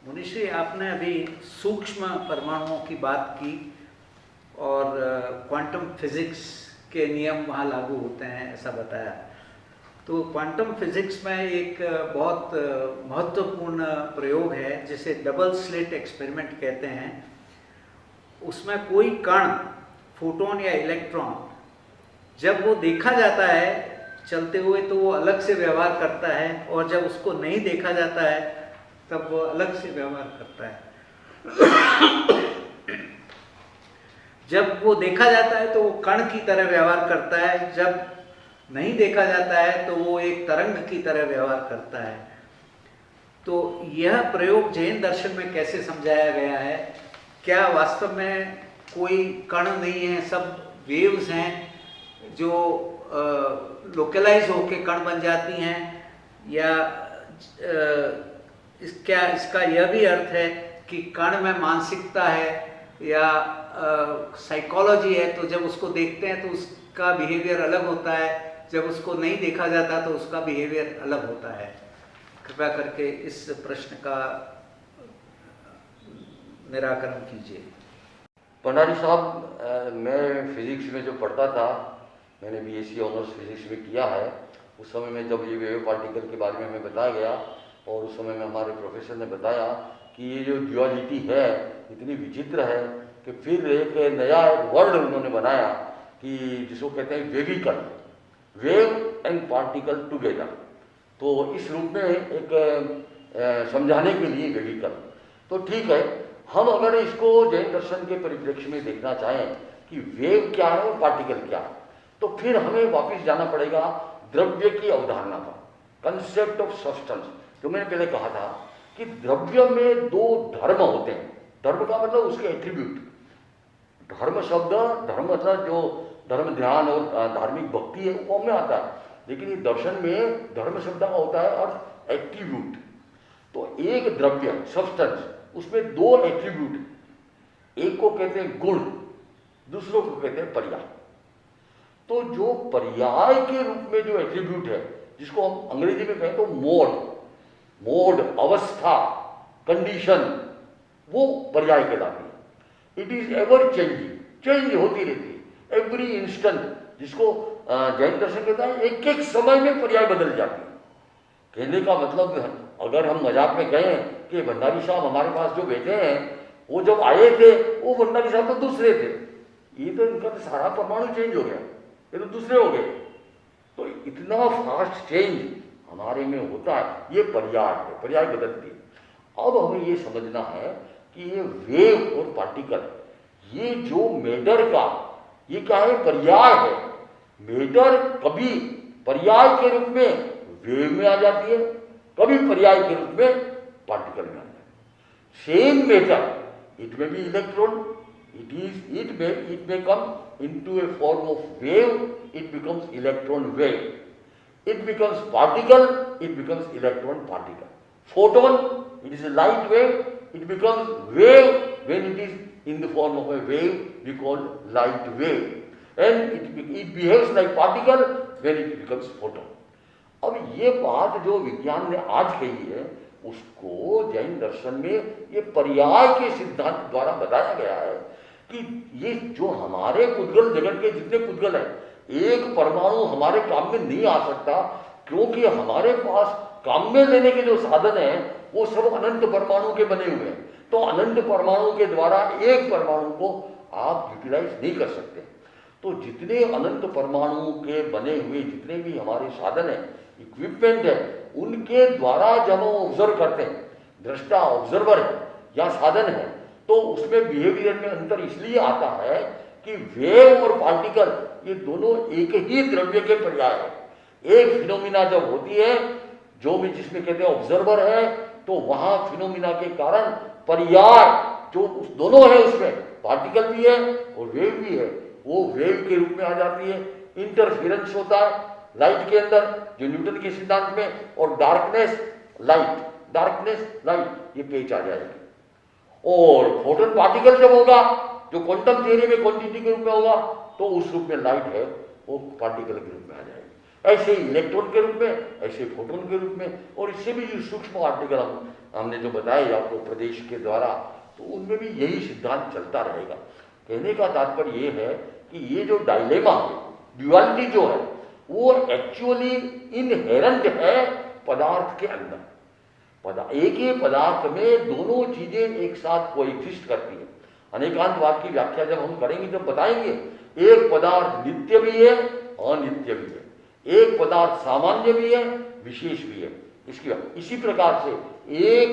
मुनिश्री, आपने अभी सूक्ष्म परमाणुओं की बात की और क्वांटम फिजिक्स के नियम वहाँ लागू होते हैं ऐसा बताया। तो क्वांटम फिजिक्स में एक बहुत महत्वपूर्ण प्रयोग है जिसे डबल स्लिट एक्सपेरिमेंट कहते हैं। उसमें कोई कण, फोटोन या इलेक्ट्रॉन, जब वो देखा जाता है चलते हुए तो वो अलग से व्यवहार करता है, और जब उसको नहीं देखा जाता है तब वो अलग से व्यवहार करता है। जब वो देखा जाता है तो वो कण की तरह व्यवहार करता है, जब नहीं देखा जाता है तो वो एक तरंग की तरह व्यवहार करता है। तो यह प्रयोग जैन दर्शन में कैसे समझाया गया है? क्या वास्तव में कोई कण नहीं है, सब वेव्स हैं जो लोकलाइज होके कण बन जाती हैं, या क्या इसका यह भी अर्थ है कि कण में मानसिकता है या साइकोलॉजी है, तो जब उसको देखते हैं तो उसका बिहेवियर अलग होता है, जब उसको नहीं देखा जाता तो उसका बिहेवियर अलग होता है? कृपया करके इस प्रश्न का निराकरण कीजिए। भंडारी साहब, मैं फिजिक्स में जो पढ़ता था, मैंने बीएससी ऑनर्स फिजिक्स में किया है, उस समय में जब ये वेव पार्टिकल के बारे में हमें बताया गया और उस समय में हमारे प्रोफेसर ने बताया कि ये जो ड्यूअलिटी है इतनी विचित्र है कि फिर एक नया वर्ड उन्होंने बनाया कि जिसको कहते हैं वेविकल, वेव एंड पार्टिकल टुगेदर। तो इस रूप में एक समझाने के लिए वेविकल। तो ठीक है, हम अगर इसको जैन दर्शन के परिप्रेक्ष्य में देखना चाहें कि वेव क्या है और पार्टिकल क्या है, तो फिर हमें वापस जाना पड़ेगा द्रव्य की अवधारणा पर, कंसेप्ट ऑफ सब्सटेंस। जो मैंने पहले कहा था कि द्रव्य में दो धर्म होते हैं। धर्म का मतलब उसके एट्रीब्यूट। धर्म शब्द, धर्म मतलब जो धर्म ध्यान और धार्मिक भक्ति है वो में आता है, लेकिन ये दर्शन में धर्म शब्द का होता है और एट्रीब्यूट। तो एक द्रव्य सब्सटेंस, उसमें दो एट्रीब्यूट, एक को कहते हैं गुण, दूसरों को कहते हैं पर्याय। तो जो पर्याय के रूप में जो एट्रीब्यूट है, जिसको हम अंग्रेजी में कहें तो मोड, अवस्था, कंडीशन, वो पर्याय कहलाती है। It is ever changing, change होती रहती है एवरी इंस्टेंट, जिसको जैन दर्शन कहता है एक एक समय में पर्याय बदल जाती है। कहने का मतलब, अगर हम मजाक में कहें कि भंडारी साहब हमारे पास जो बैठे हैं, वो जब आए थे वो भंडारी साहब तो दूसरे थे, ये तो इनका तो सारा परमाणु चेंज हो गया, ये तो दूसरे हो गए। तो इतना फास्ट चेंज हमारे में होता है, ये पर्याय है, पर्याय बदलती है। अब हमें ये समझना है कि ये वेव और पार्टिकल, ये जो मैटर का, ये क्या है? पर्याय है। मैटर कभी पर्याय के रूप में वेव में आ जाती है, कभी पर्याय के रूप में पार्टिकल में आ जाती है। Same matter, it may be electron, it may come into a form of wave, it becomes electron wave. It becomes particle, it becomes electron particle. Photon, it is a light wave, it becomes wave when it is in the form of a wave, we call light wave. And it behaves like particle when it becomes photon. अब ये बात जो विज्ञान ने आज कही है, उसको जैन दर्शन में ये पर्याय के सिद्धांत द्वारा बताया गया है कि ये जो हमारे पुद्गल, जगत के जितने पुद्गल हैं, एक परमाणु हमारे काम में नहीं आ सकता, क्योंकि हमारे पास काम में लेने के जो साधन हैं वो सब अनंत परमाणु के बने हुए हैं। तो अनंत परमाणु के द्वारा एक परमाणु को आप यूटिलाइज नहीं कर सकते। तो जितने अनंत परमाणु के बने हुए जितने भी हमारे साधन है, इक्विपमेंट है, उनके द्वारा जब हम ऑब्जर्व करते हैं, दृष्टा ऑब्जर्वर है या साधन है, तो उसमें बिहेवियर में अंतर इसलिए आता है कि वेव और पार्टिकल ये दोनों एक ही द्रव्य के पर्याय है। एक फिनोमिना जब होती है, जो भी जिसमें कहते हैं ऑब्जर्वर है, तो वहां फिनोमिना के कारण पर्याय जो दोनों है, उसमें पार्टिकल भी है और वेव भी है, वो वेव के रूप में आ जाती है। इंटरफेरेंस होता है लाइट के अंदर, जो न्यूटन के सिद्धांत में, और डार्कनेस लाइट, ये पेच आ जाएगी। और फोटोन पार्टिकल जब होगा, जो क्वांटम थ्योरी में क्वांटिटी के रूप में होगा, तो उस रूप में लाइट है वो पार्टिकल के रूप में आ जाएगी। ऐसे ही इलेक्ट्रॉन के रूप में, ऐसे फोटोन के रूप में, और इससे भी जो सूक्ष्म पार्टिकल हम हमने जो बताया आपको प्रदेश के द्वारा, तो उनमें भी यही सिद्धांत चलता रहेगा। कहने का तात्पर्य ये है कि ये जो डायलेमा है, ड्युअलिटी जो है, वो एक्चुअली इनहेरेंट है पदार्थ के अंदर। एक ही पदार्थ में दोनों चीजें एक साथ कोएग्जिस्ट करती है। अनेकांतवाद की व्याख्या जब हम करेंगे तब बताएंगे, एक पदार्थ नित्य भी है, अनित्य भी है, एक पदार्थ सामान्य भी है, विशेष भी है। इसी प्रकार से एक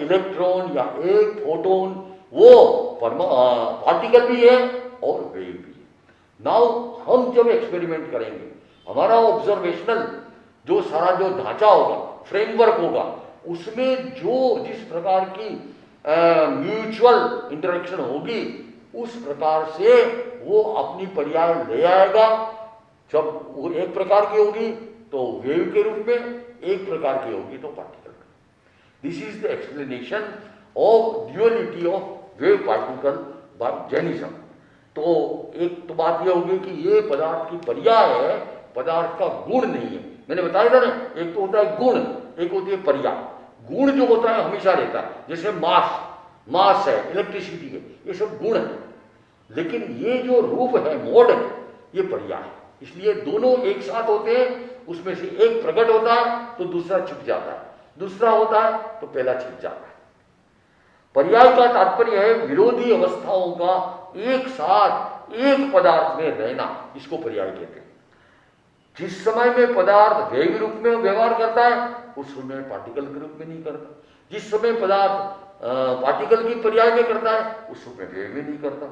इलेक्ट्रॉन या एक फोटोन वो पार्टिकल भी है और वेव भी है। नाउ हम जब एक्सपेरिमेंट करेंगे, हमारा ऑब्जर्वेशनल जो सारा जो ढांचा होगा, फ्रेमवर्क होगा, उसमें जो जिस प्रकार की म्यूचुअल इंटरेक्शन होगी, उस प्रकार से वो अपनी पर्याय ले आएगा। जब वो एक प्रकार की होगी तो वेव के रूप में, एक प्रकार की होगी तो particle. This is the explanation of duality of wave particle by Jainism. तो एक तो बात यह होगी कि ये पदार्थ की पर्याय है, पदार्थ का गुण नहीं है। मैंने बताया था ना, एक तो होता है गुण, एक होती है पर्याय। गुण जो होता है हमेशा रहता है, जैसे मास है, इलेक्ट्रिसिटी है, ये सब गुण है। लेकिन ये जो रूप है, मोड है, ये पर्याय है। इसलिए दोनों एक साथ होते हैं, उसमें से एक प्रकट होता है तो दूसरा छिप जाता है, दूसरा होता है तो पहला छिप जाता है। पर्याय का तात्पर्य है विरोधी अवस्थाओं का एक साथ एक पदार्थ में रहना, इसको पर्याय कहते हैं। जिस समय में पदार्थ वेव रूप में व्यवहार करता है, उस समय पार्टिकल के रूप में नहीं करता। जिस समय पदार्थ पार्टिकल की पर्याय में करता है, उस समय वेव में नहीं करता।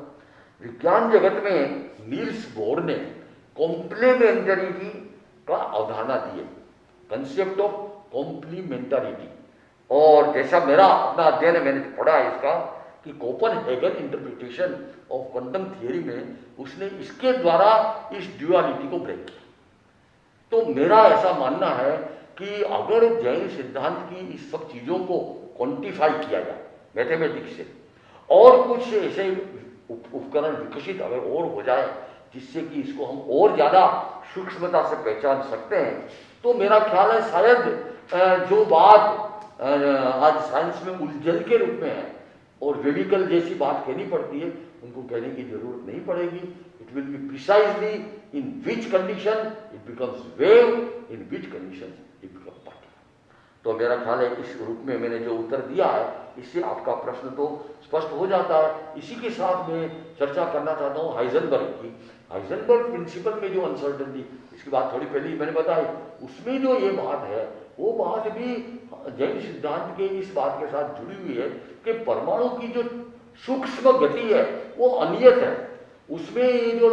विज्ञान जगत में नील्स बोर ने कॉम्प्लीमेंटरिटी का अवधारणा दी है, कंसेप्ट ऑफ कॉम्प्लीमेंटरिटी। और जैसा मेरा अपना अध्ययन है, मैंने पढ़ा है इसका, कि Copenhagen interpretation of quantum theory में उसने इसके द्वारा इस ड्युअलिटी को ब्रेक किया। तो मेरा ऐसा मानना है कि अगर जैन सिद्धांत की इस सब चीजों को क्वांटिफाई किया जाए मैथमेटिक्स से, और कुछ ऐसे उपकरण विकसित अगर और हो जाए जिससे कि इसको हम और ज्यादा सूक्ष्मता से पहचान सकते हैं, तो मेरा ख्याल है शायद जो बात आज साइंस में उलझन के रूप में है और वेविकल जैसी बात कहनी पड़ती है, उनको कहने की जरूरत नहीं पड़ेगी। It will be precisely in which condition it becomes wave, in which condition it become particle. तो मेरा ख्याल है इस रूप में मैंने जो उत्तर दिया है, इससे आपका प्रश्न तो स्पष्ट हो जाता है। इसी के साथ मैं चर्चा करना चाहता हूँ हाइजेनबर्ग की। हाइजेनबर्ग प्रिंसिपल में जो अनसर्टेनिटी, इसकी बात थोड़ी पहले ही मैंने बताई, उसमें जो ये बात है, वो बात भी जैन सिद्धांत के इस बात के साथ जुड़ी हुई है कि परमाणु की जो सूक्ष्म गति है वो अनियत है। उसमें ये जो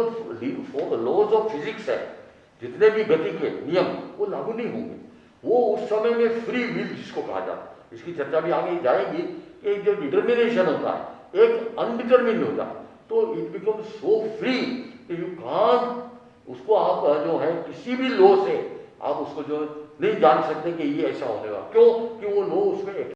लॉज ऑफ फिजिक्स है, जितने भी गति के नियम, वो लागू नहीं होंगे। वो उस समय में फ्री विल जिसको कहा जाता है, इसकी चर्चा भी आगे जाएगी कि जो डिटर्मिनेशन होता है एक अनडिटर्मिन्ड होता है, तो इट बिकम्स सो फ्री कि यू कांट उसको आप जो है किसी भी लॉ से आप उसको जो नहीं जान सकते कि ये ऐसा होने वाला। क्यों कि वो लॉ उसमें